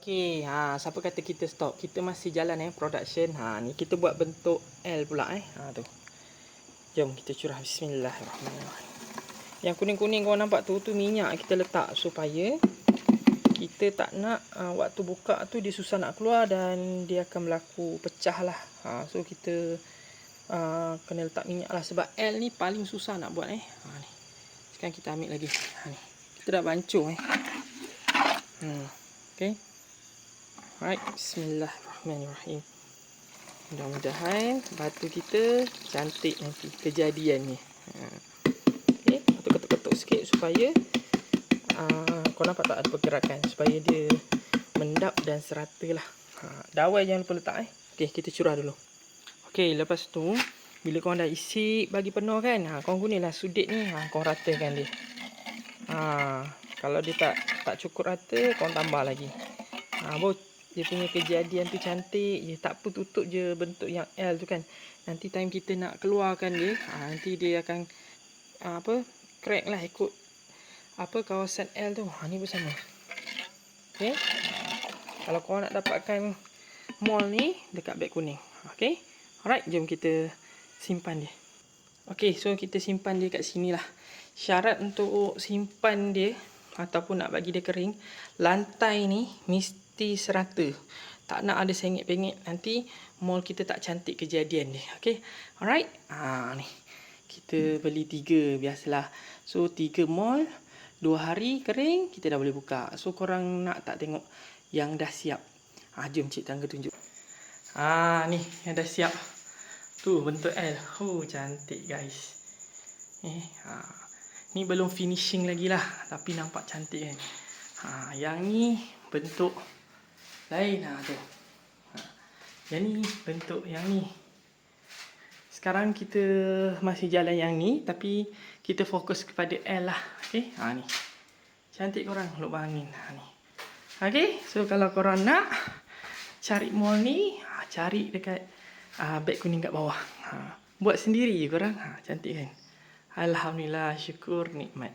Okey, siapa kata kita stop? Kita masih jalan production. Ni kita buat bentuk L pula tu. Jom kita curah bismillahirrahmanirrahim. Yang kuning-kuning kau nampak tu minyak kita letak supaya kita tak nak waktu buka tu dia susah nak keluar dan dia akan berlaku pecah lah. So kita kena letak minyak lah sebab L ni paling susah nak buat ni. Sekarang kita ambil lagi. Ni. Kita dah bancuh Okay. Alright, bismillahirrahmanirrahim. Mudah-mudahan batu kita cantik nanti kejadiannya. Okay, batu ketuk-ketuk sikit supaya kau nampak tak ada pergerakan supaya dia mendap dan serata lah. Dawai jangan lupa letak Okay, kita curah dulu. Okay, lepas tu bila kau dah isi bagi penuh kan, kau gunilah sudet ni, kau ratakan dia. Kalau dia tak cukup rata, kau tambah lagi. Dia punya kejadian tu cantik je. Tak apa, tutup je bentuk yang L tu kan. Nanti time kita nak keluarkan dia, nanti dia akan crack lah ikut kawasan L tu. Ni pun sama. Okay. Kalau kau nak dapatkan mall ni dekat beg kuning. Okay. Alright, jom kita simpan dia. Okay, so kita simpan dia kat sini lah. Syarat untuk simpan dia ataupun nak bagi dia kering, lantai ni mesti serata. Tak nak ada sengit-pengit, nanti mall kita tak cantik kejadian dia. Okay, alright. Ni kita beli 3 biasalah. So 3 mall 2 hari kering, kita dah boleh buka. So korang nak tak tengok yang dah siap? Jom cik tangga tunjuk. Ni yang dah siap. Tu bentuk L. Cantik guys. Ni belum finishing lagi lah, tapi nampak cantik kan. Yang ni bentuk lain tu. Yang ni bentuk yang ni. Sekarang kita masih jalan yang ni, tapi kita fokus kepada L lah. Okay, ni cantik korang, lubang angin. Ni. Okay, so kalau korang nak cari mall ni, cari dekat beg kuning kat bawah. Buat sendiri je korang. Cantik kan. Alhamdulillah, syukur nikmat.